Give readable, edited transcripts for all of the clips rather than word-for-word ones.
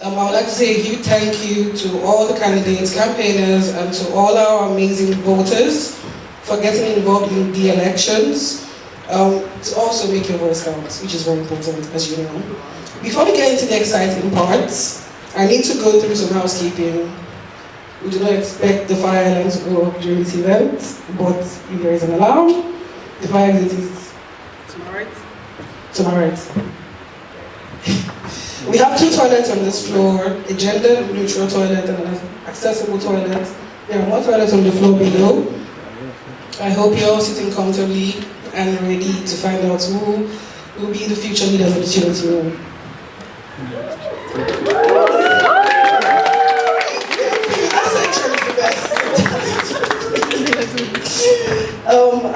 I would like to say a huge thank you to all the candidates, campaigners, and to all our amazing voters for getting involved in the elections, to also make your voice count, which is very important, as you know. Before we get into the exciting parts, I need to go through some housekeeping. We do not expect the fire alarm to go off during this event, but if there is an alarm, the fire exit is to my right. To my right. We have 2 toilets on this floor, a gender-neutral toilet and an accessible toilet. There are more toilets on the floor below. I hope you're all sitting comfortably and ready to find out who will be the future leaders of the student union.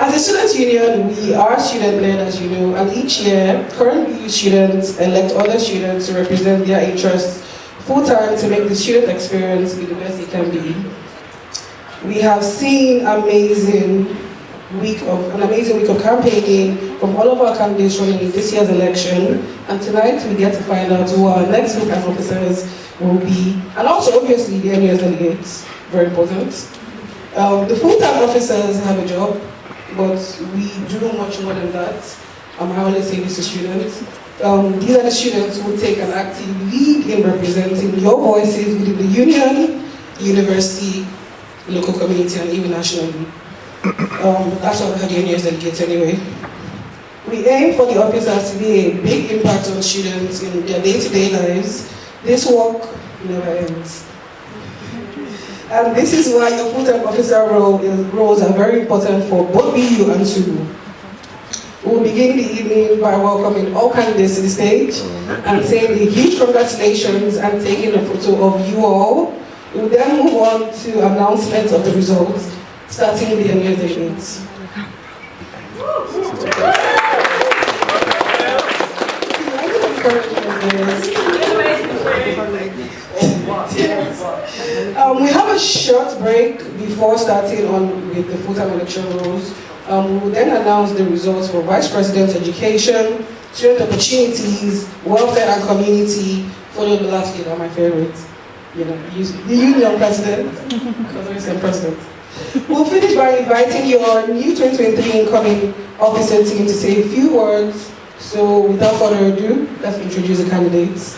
As a student union, we are student-led, as you know, and each year, current BU students elect other students to represent their interests full-time to make the student experience be the best it can be. We have seen an amazing week of campaigning from all of our candidates running in this year's election, and tonight we get to find out who our next full-time officers will be, and also obviously the NUS delegates, very important. The full-time officers have a job, but we do much more than that. I always say this to students. These are the students who take an active lead in representing your voices within the union, university, local community, and even nationally. That's what we had the NUS delegates anyway. We aim for the officers to be a big impact on students in their day-to-day lives. This work never ends. And this is why your full-time officer roles are very important for both BU and SUBU. We will begin the evening by welcoming all candidates to the stage and saying a huge congratulations and taking a photo of you all. We will then move on to announcements of the results, starting with the NUS delegates. We have a short break before starting on with the full-time election rules. We will then announce the results for Vice President Education, Student Opportunities, Welfare and Community, followed the last leader, my favorite, the Union President, because I'm President. We'll finish by inviting your new 2023 incoming officer team to say a few words. So without further ado, let's introduce the candidates.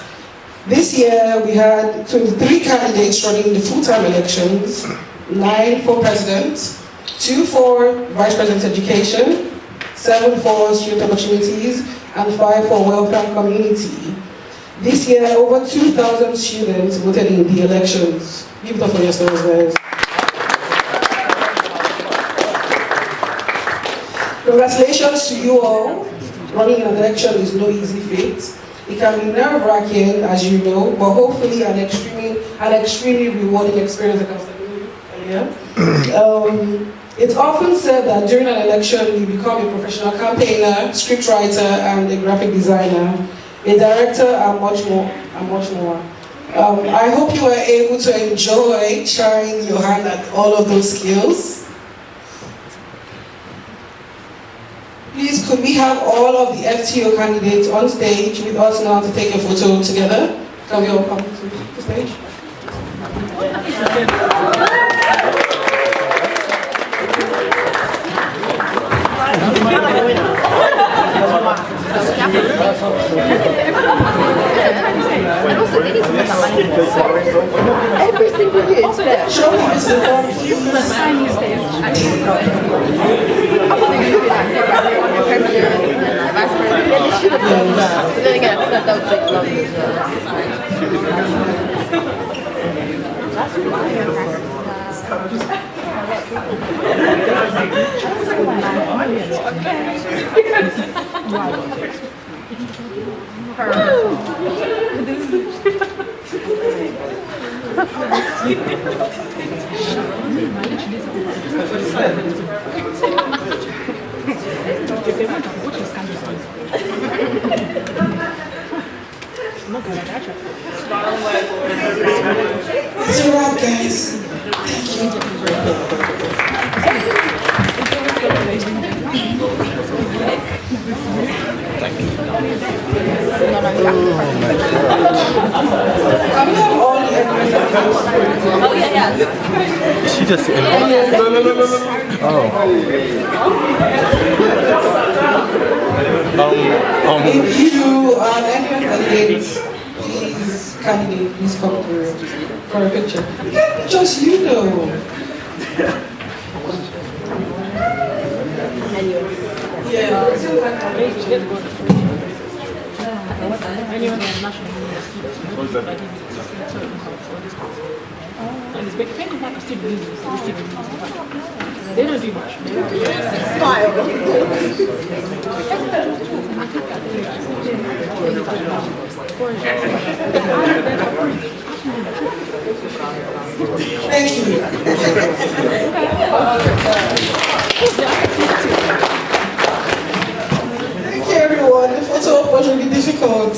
This year we had 23 candidates running the full-time elections, 9 for president, 2 for vice president education, 7 for student opportunities, and 5 for welfare and community. This year, over 2,000 students voted in the elections. Give it up for yourselves, guys. Congratulations to you all. Running an election is no easy feat. It can be nerve-wracking, as you know, but hopefully an extremely rewarding experience. It's often said that during an election you become a professional campaigner, scriptwriter, and a graphic designer, a director, and much more. I hope you were able to enjoy trying your hand at all of those skills. Please, could we have all of the FTO candidates on stage with us now to take a photo together? Can we all come to the stage? Every single year it's there. Show me this before. It's a wrap, guys. Thank you. Oh, yeah. She just said, oh. If you are any of the ladies, please come through for a picture. Just you know. Yeah. They don't do much. Thank you. Thank you, everyone. The photo op was really difficult.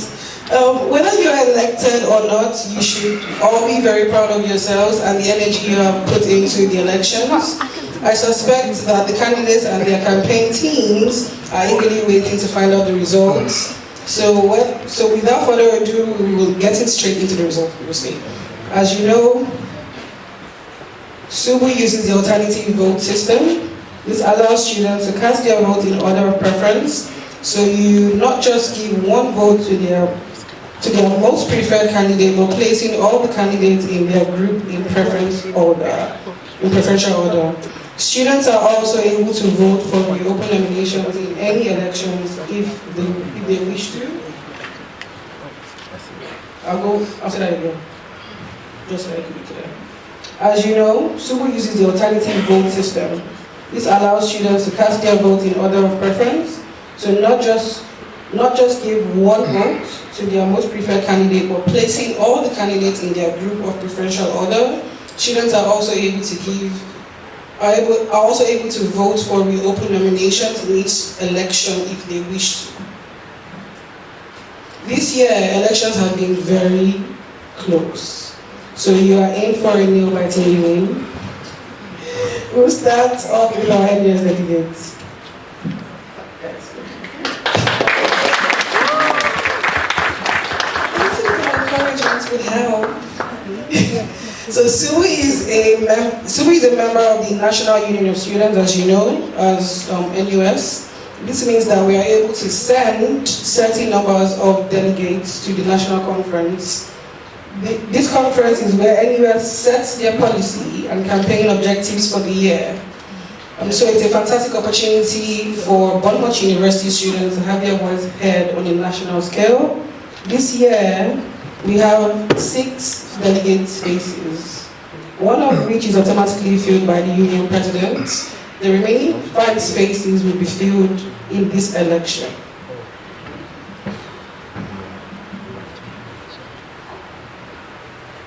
Whether you are elected or not, you should all be very proud of yourselves and the energy you have put into the elections. I suspect that the candidates and their campaign teams are eagerly waiting to find out the results. So without further ado, we will get straight into the results, obviously. As you know, SUBU uses the alternative vote system. This allows students to cast their vote in order of preference. So you not just give one vote to their most preferred candidate, but placing all the candidates in their group in preferential order. Students are also able to vote for the open nominations in any elections if they wish to. I'll say that again, just so I can be clear. As you know, SUBU uses the alternative vote system. This allows students to cast their vote in order of preference. So not just give one vote to their most preferred candidate, but placing all the candidates in their group of preferential order. Students are also able to vote for the open nominations in each election if they wish to. This year, elections have been very close. So you are in for a nail-biting win. We'll start off with our NUS delegates. Would help. So SUBU is a member of the National Union of Students, as you know, as NUS. This means that we are able to send certain numbers of delegates to the national conference. This conference is where NUS sets their policy and campaign objectives for the year. So it's a fantastic opportunity for Bournemouth University students to have their voice heard on a national scale. This year, we have 6 delegate spaces, one of which is automatically filled by the union president. The remaining 5 spaces will be filled in this election.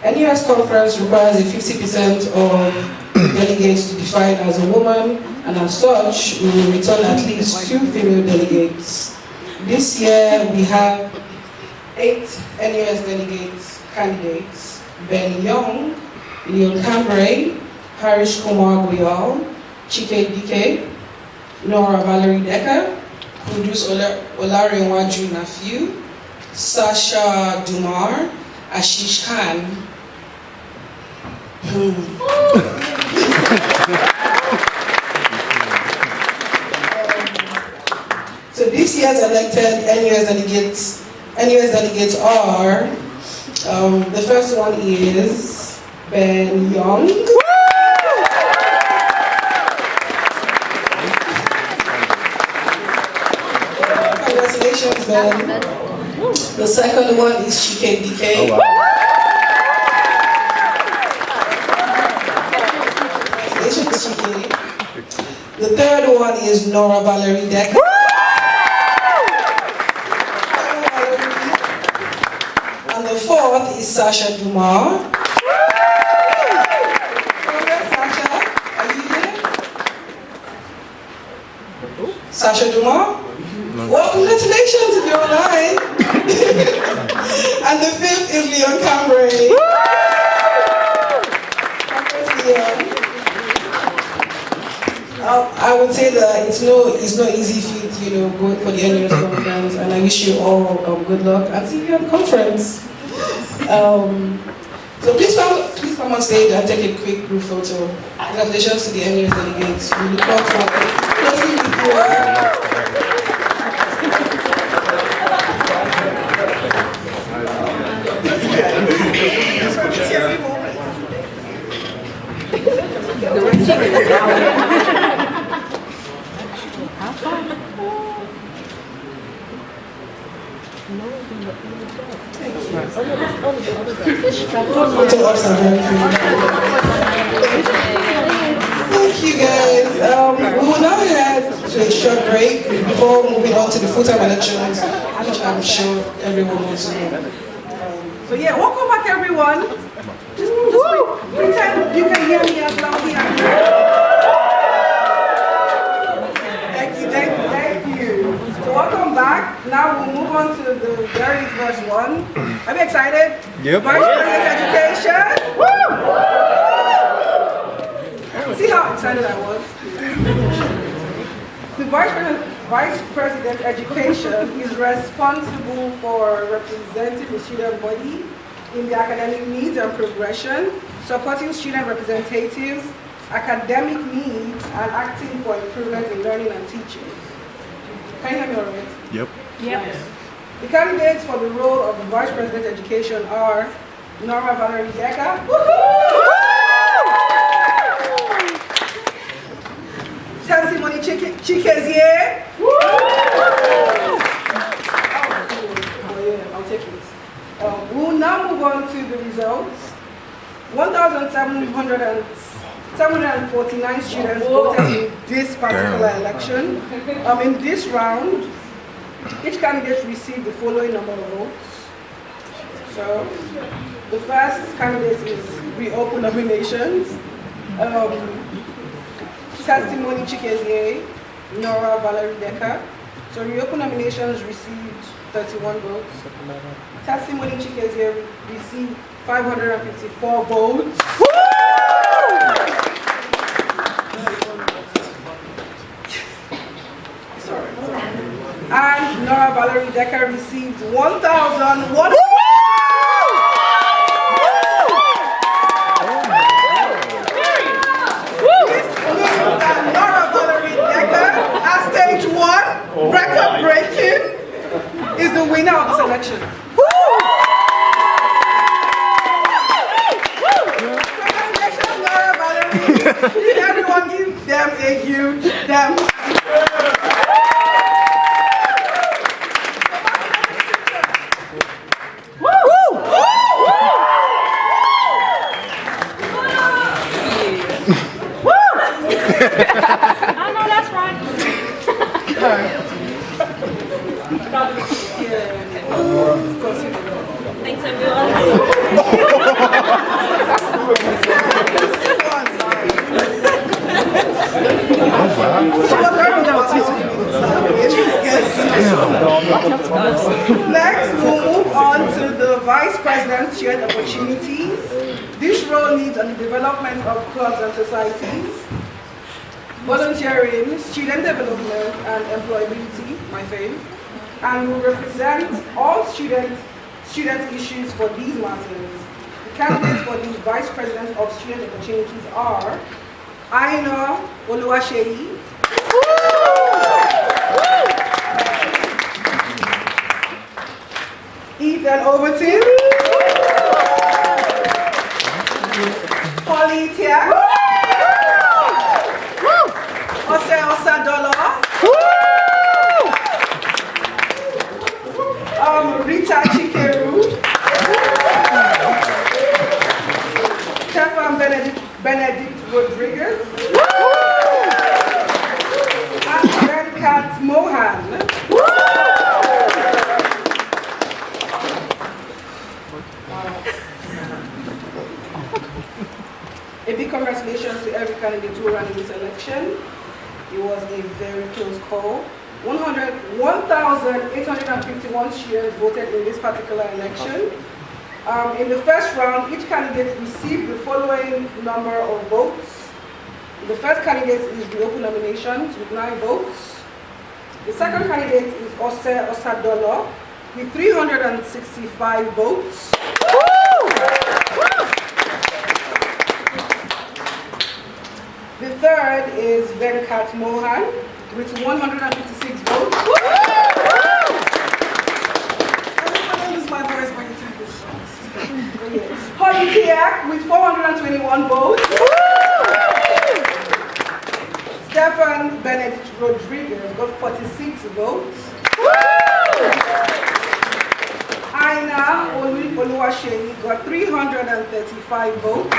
NUS conference requires a 50% of delegates to be defined as a woman, and as such, we will return at least 2 female delegates. This year, we have 8 NUS candidates: Ben Young, Leon Cambray, Harish Kumar Goyal, Chike Dike, Nora Valerie Decker, Kudus Olarewaju Nafiu, Sasha Dumar, Ashish Khan. So this year's elected NUS delegates are, the first one is Ben Young. Congratulations, Ben. The second one is Chike Dike. Oh, wow. Congratulations, Chike. The third one is Nora Valerie Decker. And the fourth is Sasha Dumar. Sasha, are you here? Sasha Dumar? Well, congratulations if you're online. And the fifth is Leon Cambray. Congrats, Leon. I would say that it's no easy feat, going for the NUS conference, and I wish you all good luck and see you at the conference. So So please come on stage and take a quick group photo. Congratulations to the NUS delegates. We look forward to closing with you. Thank you guys. We will now head to a short break before moving on to the full-time elections, which I'm sure everyone wants to know. So yeah, welcome back everyone. Just pretend you can hear me as loudly as you can. Thank you. So welcome back. Now we'll move on to the very first one. Are you excited? Yep. Vice President Education. See how excited I was? The Vice President Education is responsible for representing the student body in the academic needs and progression, supporting student representatives, academic needs, and acting for improvement in learning and teaching. Can you hear me all right? Yep. Yes. The candidates for the role of the Vice President Education are Nora Valerie Decker, Testimony Chikezie. I'll take it. We'll now move on to the results. 1,749 students voted in this particular election. In this round, each candidate received the following number of votes. So, the first candidate is reopen nominations. Testimony Chikezie, Nora Valerie Decker. So reopen nominations received 31 votes. Testimony Chikezie received 554 votes. Sorry. And Nora Valerie Decker received 1,100. Stage 1, record breaking, is the winner of this election. Congratulations, Nora Valerie. Everyone give them a huge damn. Thanks everyone. Next, we'll move on to the Vice President's shared opportunities. This role leads on the development of clubs and societies, volunteering, student development, and employability, my fave, and will represent all student issues for these matters. The candidates for the Vice President of Student Opportunities are Aina Oluwaseyi, Ethan Overton, Polly Tia, Ose Osadolo, Rita Chikeru, Stefan Benedict Rodriguez, and Venkat Mohan. A big congratulations to every candidate who ran in this election. It was a very close call. 1,851 students voted in this particular election. In the first round, each candidate received the following number of votes. The first candidate is the open nominations with 9 votes. The second candidate is Ose Osadolo with 365 votes. third is Venkat Mohan with 156 votes. Holly Tiak with 421 votes. Stefan Benedict Rodriguez got 46 votes. Aina Oluwasheni got 335 votes.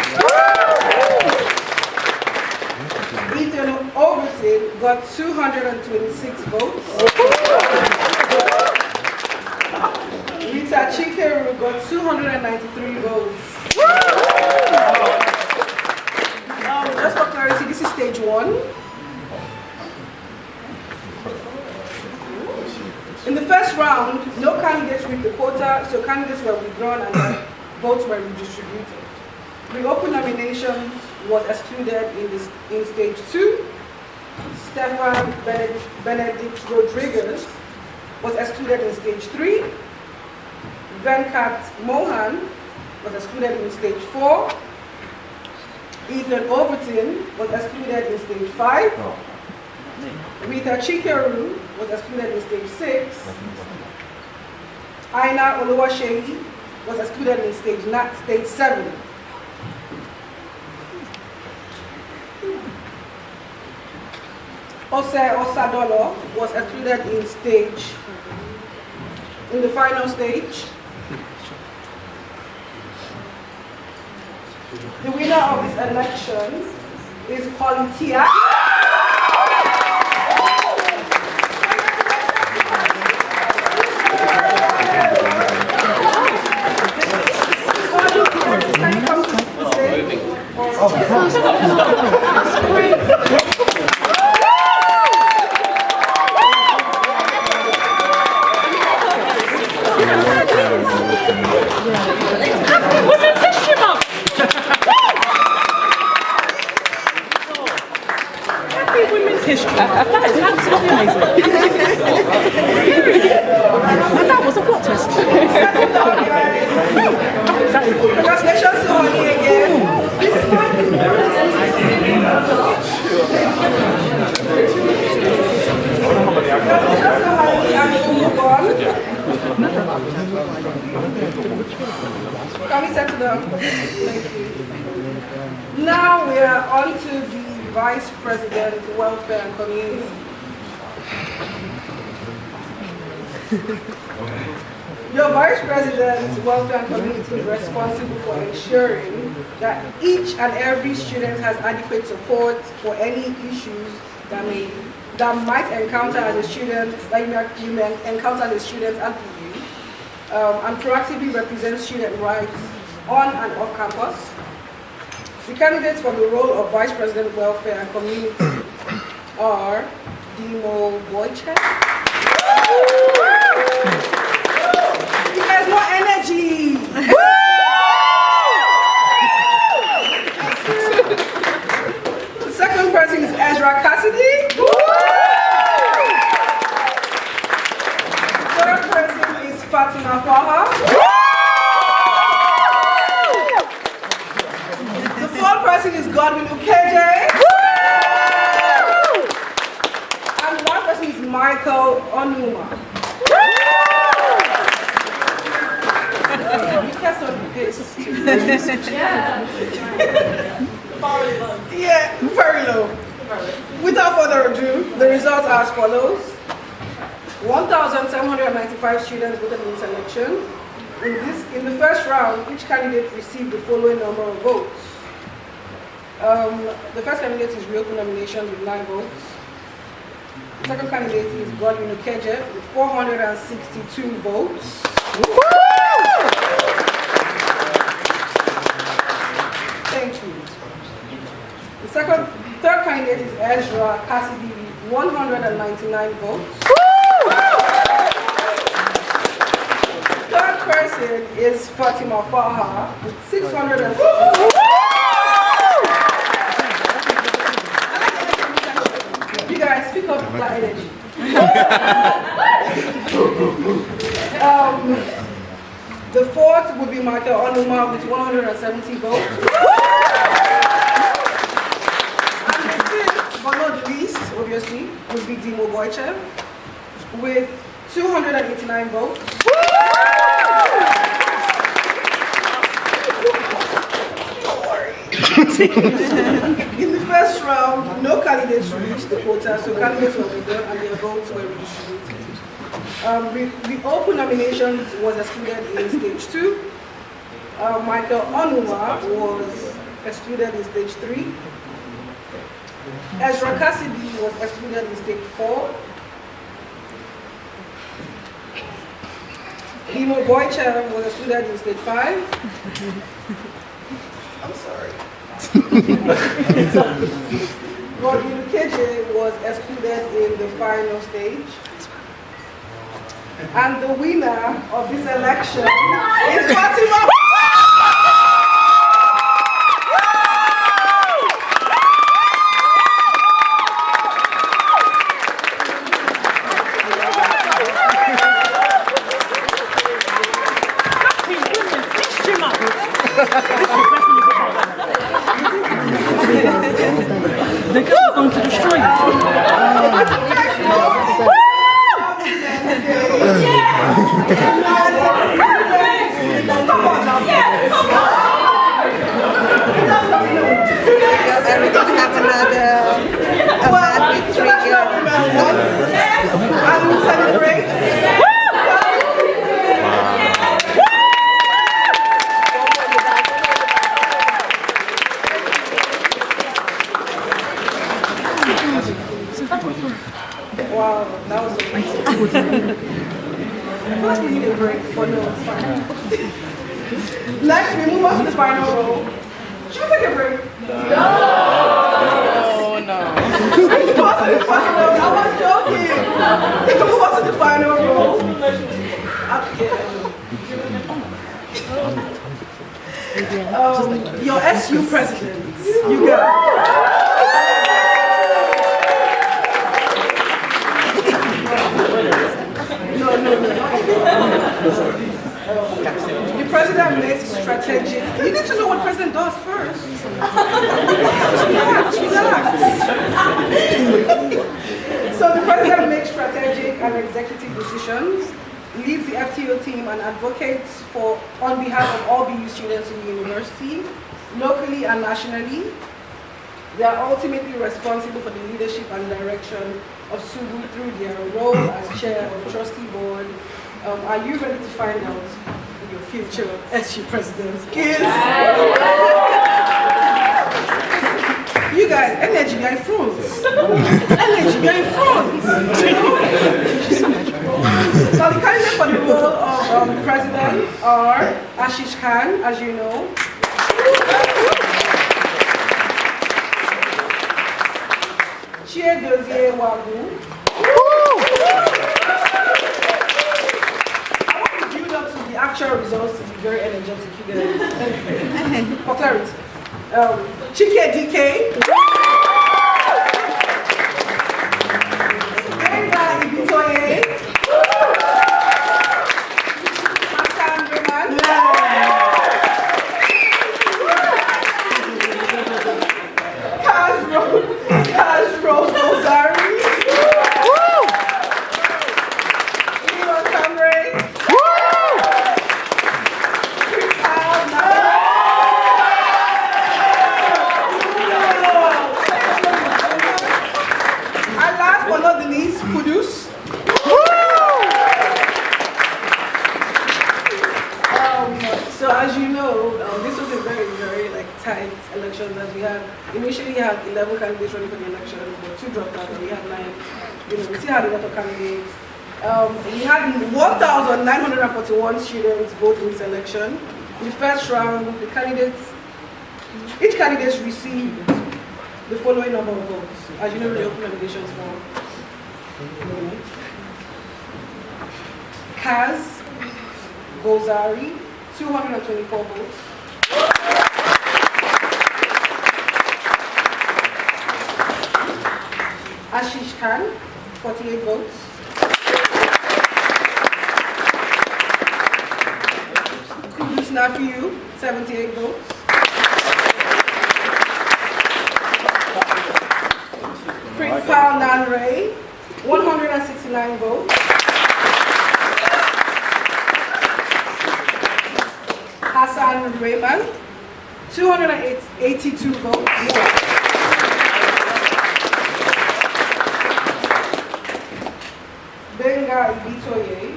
Ethan Overton got 226 votes. Rita Chikeru got 293 votes. Just for clarity, this is stage 1. In the first round, no candidates reached the quota, so candidates were withdrawn and their votes were redistributed. The open nominations was excluded in stage 2. Stefan Benedict Rodriguez was excluded in stage 3. Venkat Mohan was excluded in stage 4. Ethan Overton was excluded in stage 5. Rita Chikeru was excluded in stage 6. Aina Oluwasheni was excluded in stage 7. Ose Osadolo was excluded in the final stage. The winner of this election is Holly Tiak. History. That is absolutely amazing. And that was a plot twist. Congratulations to Holly again. Can we settle down? Thank you. Now we are on to the Vice President, Welfare and Community. Your Vice President, Welfare and Community is responsible for ensuring that each and every student has adequate support for any issues that might encounter as a student, that you may encounter as a student at PU, and proactively represent student rights on and off campus. The candidates for the role of Vice President, Welfare and Community are Dimo Boychek. He has more energy. The second person is Ezra Cassidy. The third person is Fatima Faha. The fourth person is Godwin Ukeje. And the last person is Michael Onuma. You kept on this. Yeah, very low. Without further ado, the results are as follows. 1,795 students voted in this election. In the first round, each candidate received the following number of votes. The first candidate is reopen nomination with 9 votes. The second candidate is Godwin Ukeje with 462 votes. Thank you. The third candidate is Ezra Cassidy with 199 votes. Third person is Fatima Faha with 666. You guys, speak up with that energy. The fourth would be Michael Onuma with 170 votes. And the obviously, would be Dimo Boychev with 289 votes. In the first round, no candidates reached the quota, so candidates were withdrawn and their votes were redistributed. The open nominations was excluded in stage 2. Michael Onuma was excluded in stage 3. Ezra Cassidy was excluded in stage 4. Dimo Boychev was excluded in stage 5. I'm sorry. Godwin Keje was excluded in the final stage. And the winner of this election is Fatima. The girl is going to destroy you. Everything has another bad victory here. And we celebrate. Wow, that was amazing. I feel like we need a break, but no, it's fine. Next, we move on to the final roll. Should we take a break? No! Oh, no. We move on to the final roll. I was joking. We move on to the final roll. Your SU president, you go. No. The president makes strategic. You need to know what president does first. Relax. So the president makes strategic and executive decisions, leads the FTO team and advocates on behalf of all BU students in the university, locally and nationally. They are ultimately responsible for the leadership and direction of SUBU through their role as chair of the trustee board. Are you ready to find out who your future SU president is? You guys, energy, you're in front. Energy, you're in front. So the candidates for the role of president are Ashish Khan, as you know. Chiedozie Wagu. I want to build up to the actual results to be very energetic, you guys. For clarity. Chike DK. Eva Ibitoye. Hassan Roman. Kaz Rose Ozari. Iwa Kamre. And last but not the least, Kudus. So as you know, this was a very, very tight election that we had. Initially, we had 11 candidates running for the election, but 2 dropped out, and we had 9. We still had a lot of candidates. We had 1,941 students vote in this election. In the first round, each candidate received the following number of votes. As you know, the open nominations for Kaz Gozari, 224 votes. Ashish Khan, 48 votes. Kudus Nafiu, 78 votes. Prince Pao Nan Ray, 169 votes. Hassan Raymond, 282 votes. Benga Ibitoye,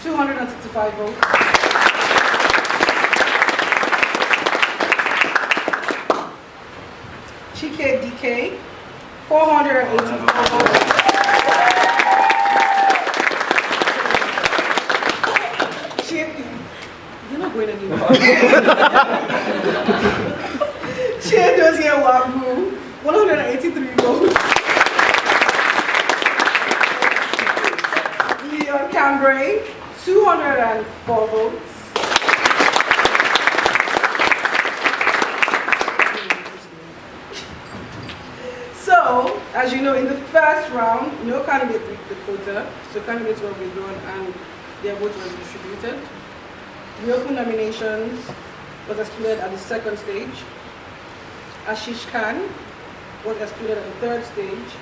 265 votes. Chike DK, 484 votes. You're not going anywhere. Chiedozie Wabu, 183 votes. Leon Cambray, 204 votes. So, as you know, in the first round, no candidate reached the quota, so candidates were withdrawn and their votes were distributed. The open nominations was excluded at the second stage. Ashish Khan was excluded at the third stage.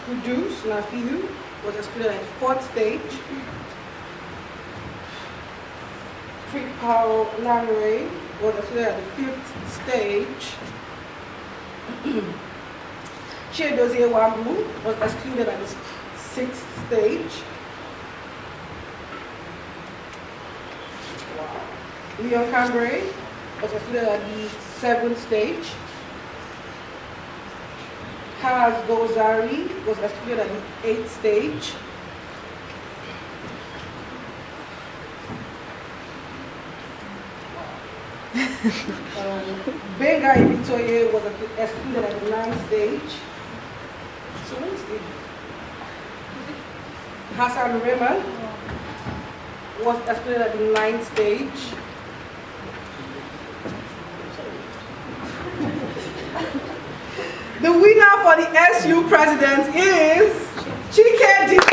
Kudus Nafiu was excluded at the fourth stage. Tripao Lamre was excluded at the fifth stage. Chiedozie Wambu was excluded at the sixth stage. Leon Cambray was excluded at the seventh stage. Kaz Gozari was excluded at the eighth stage. Benga Ibitoye was excluded at the ninth stage. So many stages. Hassan Raymond was excluded at the ninth stage. The winner for the SU president is Chike DK.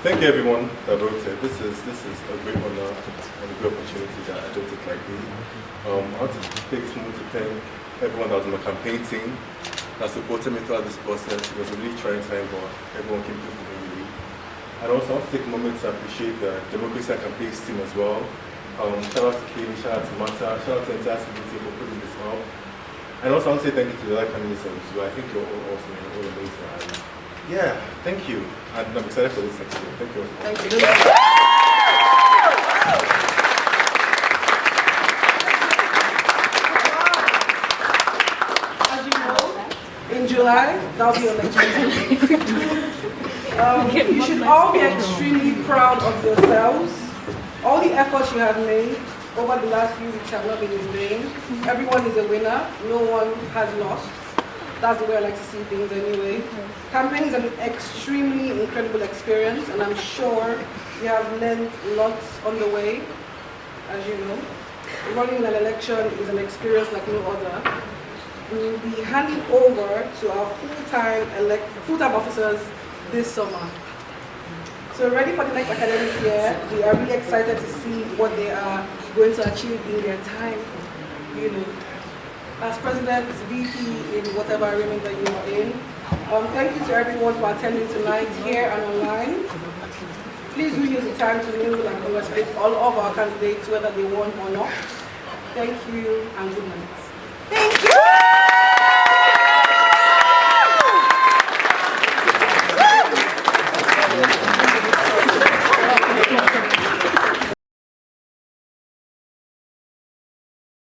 Thank you everyone that voted. This is a great honor and a great opportunity that I don't take lightly. I want to take this moment to thank everyone that was on the campaign team that supported me throughout this process. It was a really trying time, but everyone came through for me. And also I want to take a moment to appreciate the Democracy and Campaigns team as well. Shout out to Kim, shout out to Mata, shout out to the entire SUBU team for putting this out. And also I want to say thank you to the other candidates as well. I think you're all awesome and all amazing. And yeah, thank you. And I'm excited for this next year. Thank you. Thank you. As you know, in July, that'll be your election. You should all be extremely proud of yourselves. All the efforts you have made over the last few weeks have not been in vain. Everyone is a winner. No one has lost. That's the way I like to see things anyway. Campaigning is an extremely incredible experience, and I'm sure you have learned lots on the way. As you know, running an election is an experience like no other. We will be handing over to our full-time officers this summer. So ready for the next academic year. We are really excited to see what they are going to achieve in their time. You know, as president, VP, in whatever arrangement that you are in. Thank you to everyone for attending tonight here and online. Please do use the time to mingle and congratulate all of our candidates, whether they won or not. Thank you and good